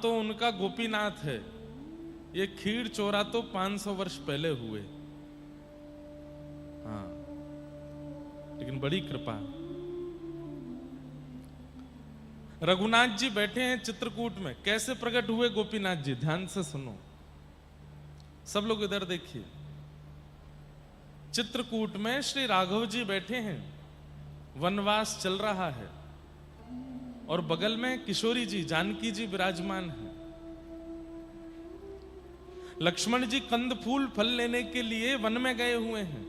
तो उनका गोपीनाथ है, ये खीर चोरा तो 500 वर्ष पहले हुए। हाँ, लेकिन बड़ी कृपा। रघुनाथ जी बैठे हैं चित्रकूट में। कैसे प्रकट हुए गोपीनाथ जी, ध्यान से सुनो सब लोग, इधर देखिए। चित्रकूट में श्री राघव जी बैठे हैं, वनवास चल रहा है, और बगल में किशोरी जी, जानकी जी विराजमान है। लक्ष्मण जी कंद फूल फल लेने के लिए वन में गए हुए हैं,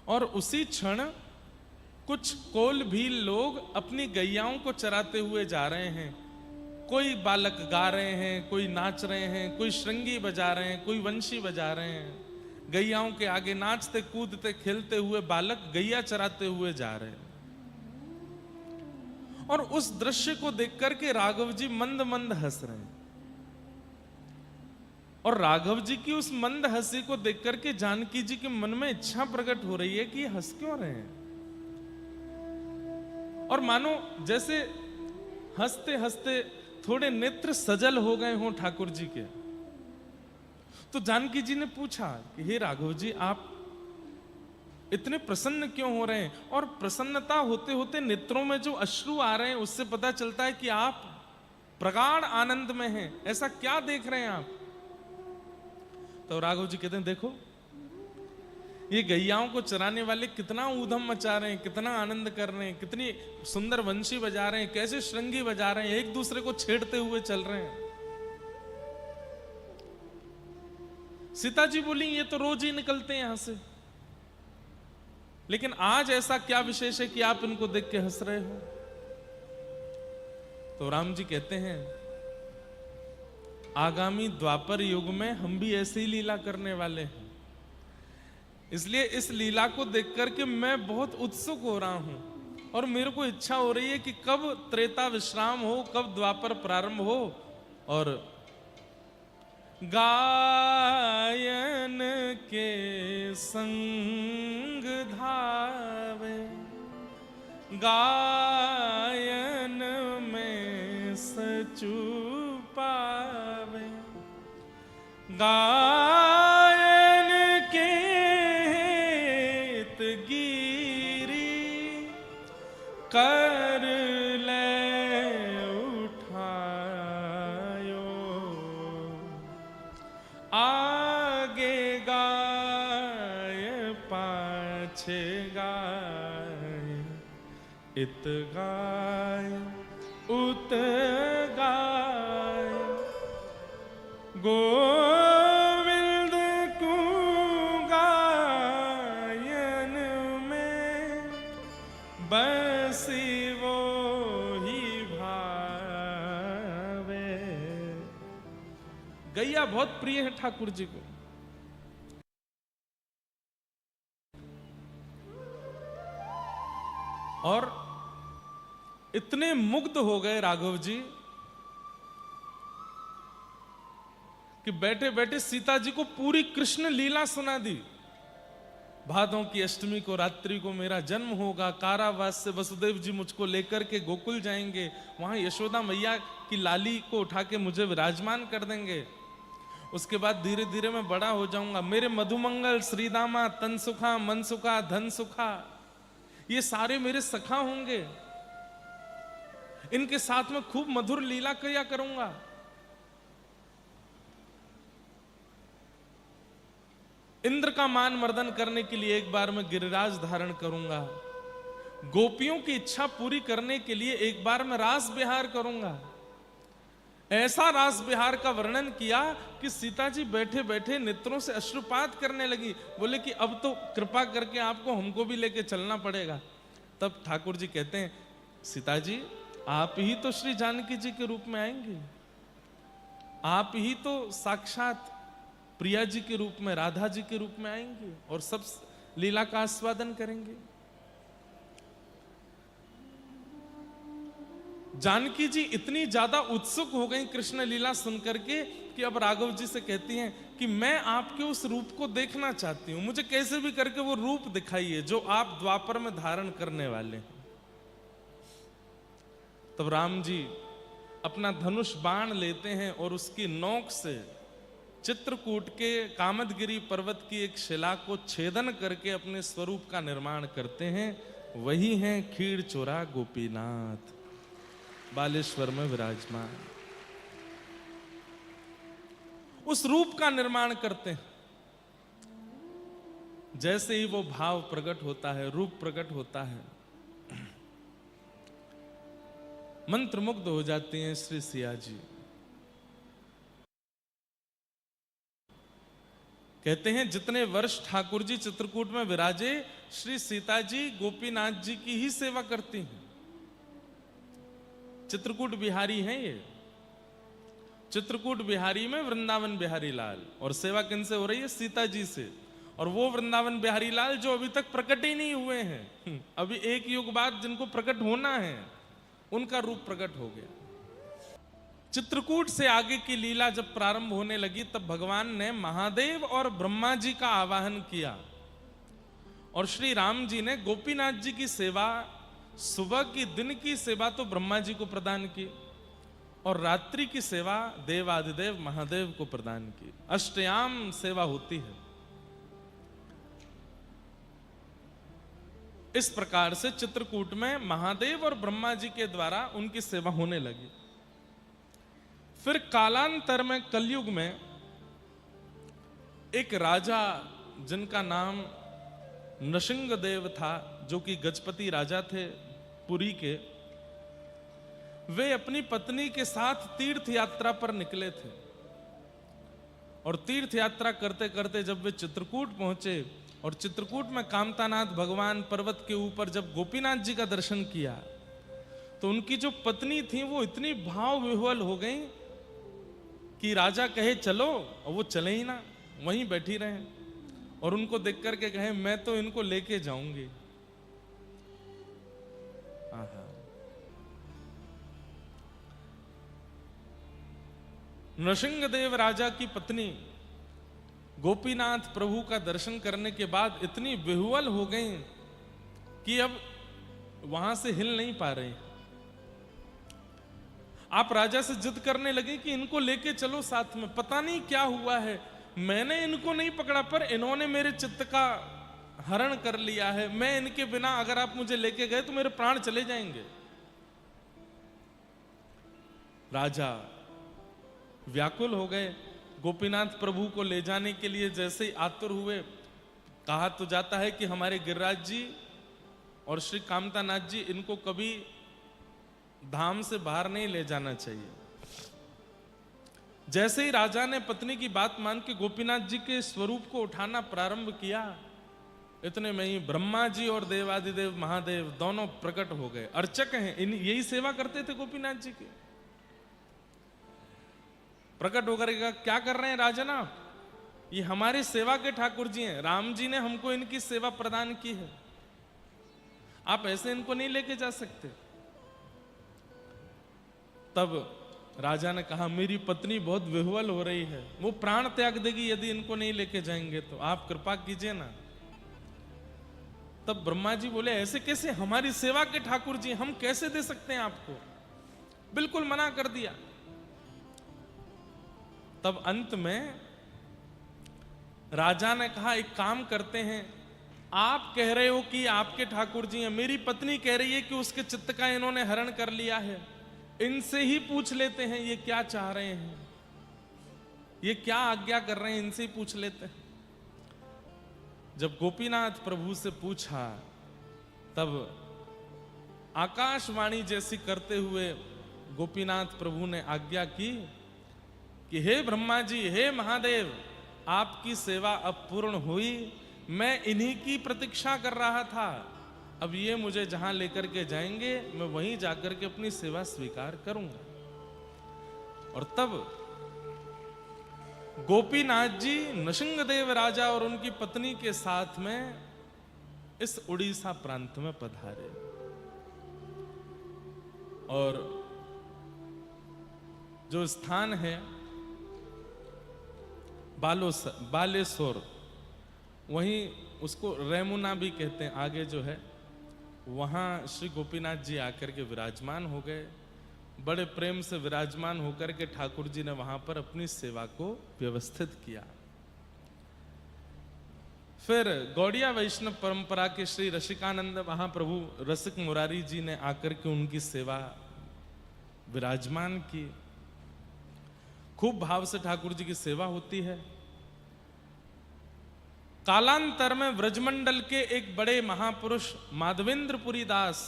और उसी क्षण कुछ कोल भील लोग अपनी गैयाओं को चराते हुए जा रहे हैं। कोई बालक गा रहे हैं, कोई नाच रहे हैं, कोई श्रृंगी बजा रहे हैं, कोई वंशी बजा रहे हैं। गैयाओं के आगे नाचते कूदते खेलते हुए बालक गैया चराते हुए जा रहे हैं। और उस दृश्य को देख करके राघव जी मंद मंद हंस रहे हैं। और राघव जी की उस मंद हंसी को देख करके जानकी जी के मन में इच्छा प्रकट हो रही है कि ये हंस क्यों रहे हैं। और मानो जैसे हंसते हंसते थोड़े नेत्र सजल हो गए हों ठाकुर जी के। तो जानकी जी ने पूछा कि हे राघव जी, आप इतने प्रसन्न क्यों हो रहे हैं? और प्रसन्नता होते होते नेत्रों में जो अश्रु आ रहे हैं, उससे पता चलता है कि आप प्रगाढ़ आनंद में हैं। ऐसा क्या देख रहे हैं आप? तो राघव जी कहते हैं, देखो ये गैयाओं को चराने वाले कितना ऊधम मचा रहे हैं, कितना आनंद कर रहे हैं, कितनी सुंदर वंशी बजा रहे हैं, कैसे श्रृंगी बजा रहे हैं, एक दूसरे को छेड़ते हुए चल रहे हैं। सीता जी बोली, ये तो रोज ही निकलते हैं यहां से, लेकिन आज ऐसा क्या विशेष है कि आप इनको देख के हंस रहे हो? तो राम जी कहते हैं, आगामी द्वापर युग में हम भी ऐसे ही लीला करने वाले हैं, इसलिए इस लीला को देख करके मैं बहुत उत्सुक हो रहा हूं। और मेरे को इच्छा हो रही है कि कब त्रेता विश्राम हो, कब द्वापर प्रारंभ हो, और गायन के संग धावे, गायन में सचु पावे, गायन के हित गिरी कर ले उठायो, आगे गाय पाछे गाय, इत गाय उत गाय, गोविंद को गायन में बसी वो ही भावे। गैया बहुत प्रिय है ठाकुर जी को। और इतने मुग्ध हो गए राघव जी कि बैठे बैठे सीता जी को पूरी कृष्ण लीला सुना दी। भादों की अष्टमी को रात्रि को मेरा जन्म होगा, कारावास से वसुदेव जी मुझको लेकर के गोकुल जाएंगे, वहां यशोदा मैया की लाली को उठा के मुझे विराजमान कर देंगे। उसके बाद धीरे धीरे मैं बड़ा हो जाऊंगा, मेरे मधुमंगल, श्रीदामा, तन सुखा, मन सुखा, धन सुखा, ये सारे मेरे सखा होंगे। इनके साथ में खूब मधुर लीला किया करूंगा। इंद्र का मान मर्दन करने के लिए एक बार मैं गिरिराज धारण करूंगा। गोपियों की इच्छा पूरी करने के लिए एक बार मैं रास विहार करूंगा। ऐसा रास विहार का वर्णन किया कि सीता जी बैठे बैठे नेत्रों से अश्रुपात करने लगी। बोले कि अब तो कृपा करके आपको हमको भी लेके चलना पड़ेगा। तब ठाकुर जी कहते हैं, सीता जी आप ही तो श्री जानकी जी के रूप में आएंगे, आप ही तो साक्षात प्रिया जी के रूप में, राधा जी के रूप में आएंगे और सब लीला का आस्वादन करेंगे। जानकी जी इतनी ज्यादा उत्सुक हो गई कृष्ण लीला सुनकर के कि अब राघव जी से कहती हैं कि मैं आपके उस रूप को देखना चाहती हूं, मुझे कैसे भी करके वो रूप दिखाइए जो आप द्वापर में धारण करने वाले हैं। तब राम जी अपना धनुष बाण लेते हैं और उसकी नोक से चित्रकूट के कामदगिरी पर्वत की एक शिला को छेदन करके अपने स्वरूप का निर्माण करते हैं। वही हैं खीर चोरा गोपीनाथ, बालेश्वर में विराजमान। उस रूप का निर्माण करते हैं। जैसे ही वो भाव प्रकट होता है, रूप प्रकट होता है, मंत्रमुग्ध हो जाती हैं श्री सिया जी। कहते हैं जितने वर्ष ठाकुर जी चित्रकूट में विराजे, श्री सीता जी गोपीनाथ जी की ही सेवा करती हैं। चित्रकूट बिहारी हैं ये। चित्रकूट बिहारी में वृंदावन बिहारी लाल, और सेवा किनसे हो रही है? सीता जी से। और वो वृंदावन बिहारी लाल जो अभी तक प्रकट ही नहीं हुए हैं, अभी एक युग बाद जिनको प्रकट होना है, उनका रूप प्रकट हो गया। चित्रकूट से आगे की लीला जब प्रारंभ होने लगी, तब भगवान ने महादेव और ब्रह्मा जी का आवाहन किया, और श्री राम जी ने गोपीनाथ जी की सेवा, सुबह की दिन की सेवा तो ब्रह्मा जी को प्रदान की, और रात्रि की सेवा देवादिदेव महादेव को प्रदान की। अष्टयाम सेवा होती है। इस प्रकार से चित्रकूट में महादेव और ब्रह्मा जी के द्वारा उनकी सेवा होने लगी। फिर कालांतर में, कलयुग में, एक राजा जिनका नाम नृसिंहदेव था, जो कि गजपति राजा थे पुरी के, वे अपनी पत्नी के साथ तीर्थ यात्रा पर निकले थे। और तीर्थ यात्रा करते करते जब वे चित्रकूट पहुंचे, और चित्रकूट में कामतानाथ भगवान पर्वत के ऊपर जब गोपीनाथ जी का दर्शन किया, तो उनकी जो पत्नी थी वो इतनी भाव विह्वल हो गई कि राजा कहे चलो, और वो चले ही ना, वहीं बैठी रहे, और उनको देख करके कहे मैं तो इनको लेके जाऊंगी। नृसिंहदेव राजा की पत्नी गोपीनाथ प्रभु का दर्शन करने के बाद इतनी विह्वल हो गई कि अब वहां से हिल नहीं पा रही। आप राजा से जिद करने लगे कि इनको लेके चलो साथ में। पता नहीं क्या हुआ है, मैंने इनको नहीं पकड़ा, पर इन्होंने मेरे चित्त का हरण कर लिया है। मैं इनके बिना अगर आप मुझे लेके गए तो मेरे प्राण चले जाएंगे। राजा व्याकुल हो गए। गोपीनाथ प्रभु को ले जाने के लिए जैसे ही आतुर हुए, कहा तो जाता है कि हमारे गिरिराज जी और श्री कामतानाथ जी, इनको कभी धाम से बाहर नहीं ले जाना चाहिए। जैसे ही राजा ने पत्नी की बात मान के गोपीनाथ जी के स्वरूप को उठाना प्रारंभ किया, इतने में ही ब्रह्मा जी और देवादिदेव महादेव दोनों प्रकट हो गए। अर्चक हैं, यही सेवा करते थे गोपीनाथ जी की। प्रकट होकर क्या कर रहे हैं राजन आप? ये हमारे सेवा के ठाकुर जी हैं, राम जी ने हमको इनकी सेवा प्रदान की है, आप ऐसे इनको नहीं लेके जा सकते। तब राजा ने कहा मेरी पत्नी बहुत विह्वल हो रही है, वो प्राण त्याग देगी यदि इनको नहीं लेके जाएंगे, तो आप कृपा कीजिए ना। तब ब्रह्मा जी बोले ऐसे कैसे, हमारी सेवा के ठाकुर जी, हम कैसे दे सकते हैं आपको, बिल्कुल मना कर दिया। तब अंत में राजा ने कहा एक काम करते हैं, आप कह रहे हो कि आपके ठाकुर जी हैं, मेरी पत्नी कह रही है कि उसके चित्त का इन्होंने हरण कर लिया है, इनसे ही पूछ लेते हैं ये क्या चाह रहे हैं, ये क्या आज्ञा कर रहे हैं, इनसे ही पूछ लेते हैं। जब गोपीनाथ प्रभु से पूछा, तब आकाशवाणी जैसी करते हुए गोपीनाथ प्रभु ने आज्ञा की कि हे ब्रह्मा जी, हे महादेव, आपकी सेवा अब पूर्ण हुई, मैं इन्हीं की प्रतीक्षा कर रहा था, अब ये मुझे जहां लेकर के जाएंगे मैं वहीं जाकर के अपनी सेवा स्वीकार करूंगा। और तब गोपीनाथ जी नृसिंहदेव राजा और उनकी पत्नी के साथ में इस उड़ीसा प्रांत में पधारे। और जो स्थान है बालेश्वर, वहीं उसको रेमुना भी कहते हैं, आगे जो है वहाँ श्री गोपीनाथ जी आकर के विराजमान हो गए। बड़े प्रेम से विराजमान होकर के ठाकुर जी ने वहां पर अपनी सेवा को व्यवस्थित किया। फिर गौड़िया वैष्णव परंपरा के श्री रसिकानंद महाप्रभु रसिक मुरारी जी ने आकर के उनकी सेवा विराजमान की। खूब भाव से ठाकुर जी की सेवा होती है। कालांतर में व्रजमंडल के एक बड़े महापुरुष माधवेंद्रपुरी दास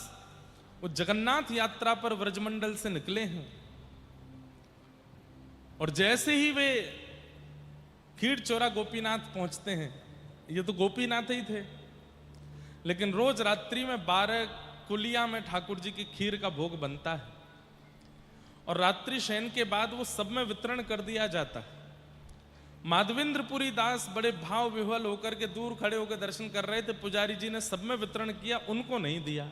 वो जगन्नाथ यात्रा पर व्रजमंडल से निकले हैं, और जैसे ही वे खीरचोरा गोपीनाथ पहुंचते हैं, ये तो गोपीनाथ ही थे, लेकिन रोज रात्रि में 12 कुलिया में ठाकुर जी की खीर का भोग बनता है और रात्रि शयन के बाद वो सब में वितरण कर दिया जाता है। माधवेंद्रपुरी दास बड़े भाव विह्वल होकर के दूर खड़े होकर दर्शन कर रहे थे। पुजारी जी ने सब में वितरण किया, उनको नहीं दिया।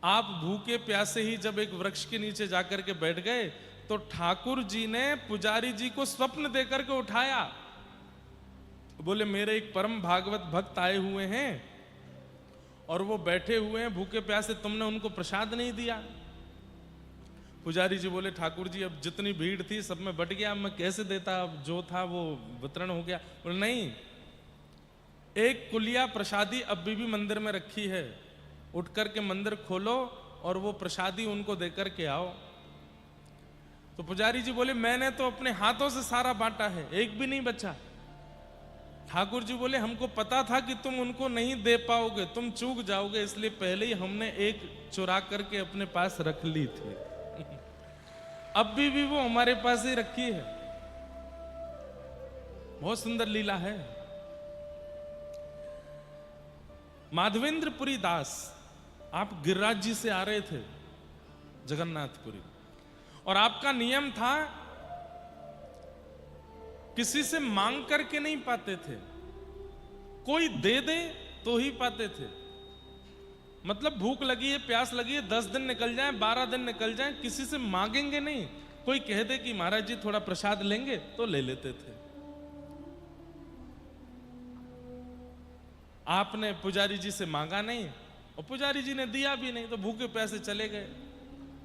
आप भूखे प्यासे ही जब एक वृक्ष के नीचे जाकर के बैठ गए तो ठाकुर जी ने पुजारी जी को स्वप्न देकर के उठाया। बोले मेरे एक परम भागवत भक्त आए हुए हैं और वो बैठे हुए हैं भूखे प्यासे, तुमने उनको प्रसाद नहीं दिया। पुजारी जी बोले ठाकुर जी अब जितनी भीड़ थी सब में बट गया, अब मैं कैसे देता, अब जो था वो वितरण हो गया। बोले नहीं, एक कुलिया प्रसादी अब भी मंदिर में रखी है, उठ करके मंदिर खोलो और वो प्रसादी उनको देकर के आओ। तो पुजारी जी बोले मैंने तो अपने हाथों से सारा बांटा है, एक भी नहीं बचा। ठाकुर जी बोले हमको पता था कि तुम उनको नहीं दे पाओगे, तुम चूक जाओगे, इसलिए पहले ही हमने एक चुरा करके अपने पास रख ली थी। अब भी वो हमारे पास ही रखी है। बहुत सुंदर लीला है। माधवेंद्रपुरी दास आप गिरिराज जी से आ रहे थे जगन्नाथपुरी, और आपका नियम था किसी से मांग करके नहीं पाते थे, कोई दे दे तो ही पाते थे। मतलब भूख लगी है, प्यास लगी है, 10 दिन निकल जाए, 12 दिन निकल जाए, किसी से मांगेंगे नहीं। कोई कह दे कि महाराज जी थोड़ा प्रसाद लेंगे तो ले लेते थे। आपने पुजारी जी से मांगा नहीं और पुजारी जी ने दिया भी नहीं, तो भूखे प्यासे चले गए।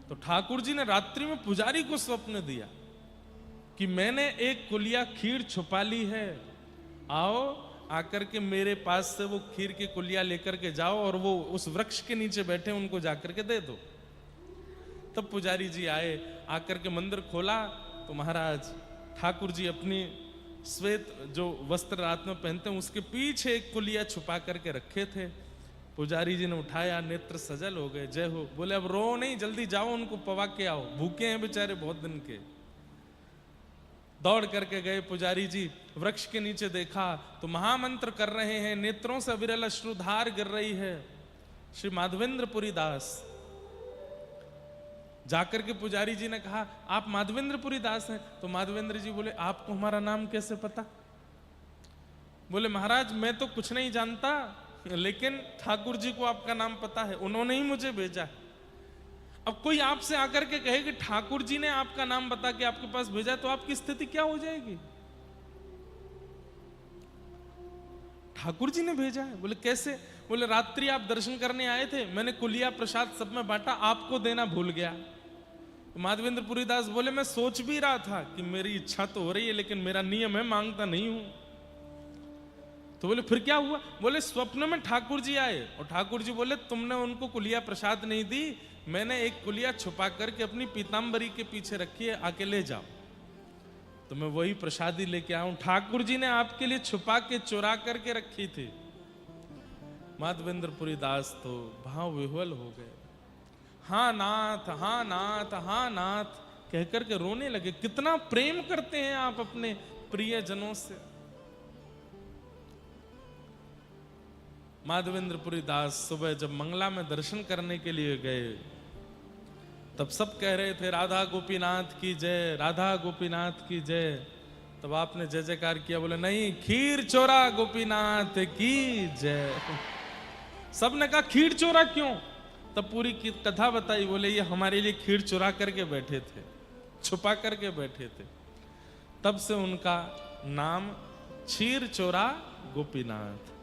तो ठाकुर जी ने रात्रि में पुजारी को स्वप्न दिया कि मैंने एक कुलिया खीर छुपा ली है, आओ आकर के मेरे पास से वो खीर की कुलिया लेकर के जाओ और वो उस वृक्ष के नीचे बैठे उनको जाकर के दे दो। तब पुजारी जी आए, आकर के मंदिर खोला तो महाराज ठाकुर जी अपनी श्वेत जो वस्त्र रात में पहनते हैं उसके पीछे एक कुलिया छुपा करके रखे थे। पुजारी जी ने उठाया, नेत्र सजल हो गए, जय हो। बोले अब रो नहीं, जल्दी जाओ उनको पवा के आओ, भूखे हैं बेचारे बहुत दिन के। दौड़ करके गए पुजारी जी, वृक्ष के नीचे देखा तो महामंत्र कर रहे हैं, नेत्रों से अविरल अश्रुधार गिर रही है। श्री माधवेंद्रपुरी दास जाकर के पुजारी जी ने कहा आप माधवेंद्रपुरी दास हैं? तो माधवेंद्र जी बोले आपको हमारा नाम कैसे पता? बोले महाराज मैं तो कुछ नहीं जानता, लेकिन ठाकुर जी को आपका नाम पता है, उन्होंने ही मुझे भेजा है। अब कोई आपसे आकर के कहे कि ठाकुर जी ने आपका नाम बता के आपके पास भेजा, तो आपकी स्थिति क्या हो जाएगी? ठाकुर जी ने भेजा है। बोले कैसे? बोले रात्रि आप दर्शन करने आए थे, मैंने कुलिया प्रसाद सब में बांटा, आपको देना भूल गया। तो माधवेंद्रपुरी दास बोले मैं सोच भी रहा था कि मेरी इच्छा तो हो रही है, लेकिन मेरा नियम है मांगता नहीं हूं। तो बोले फिर क्या हुआ? बोले स्वप्न में ठाकुर जी आए और ठाकुर जी बोले तुमने उनको कुलिया प्रसाद नहीं दी, मैंने एक कुलिया छुपा करके अपनी पीताम्बरी के पीछे रखी है, आके ले जाओ। तो मैं वही प्रसादी लेके आऊं, ठाकुर जी ने आपके लिए छुपा के चुरा करके रखी थी। माधवेंद्रपुरी दास तो भाव विह्वल हो गए। हाँ नाथ, हाँ नाथ, हाँ नाथ कहकर के रोने लगे। कितना प्रेम करते हैं आप अपने प्रियजनों से। माधवेंद्रपुरी दास सुबह जब मंगला में दर्शन करने के लिए गए तब सब कह रहे थे राधा गोपीनाथ की जय, राधा गोपीनाथ की जय। तब आपने जय जयकार किया, बोले नहीं, खीर चोरा गोपीनाथ की जय। सबने कहा खीर चोरा क्यों? तब पूरी की कथा बताई। बोले ये हमारे लिए खीर चुरा करके बैठे थे, छुपा करके बैठे थे। तब से उनका नाम क्षीर चोरा गोपीनाथ।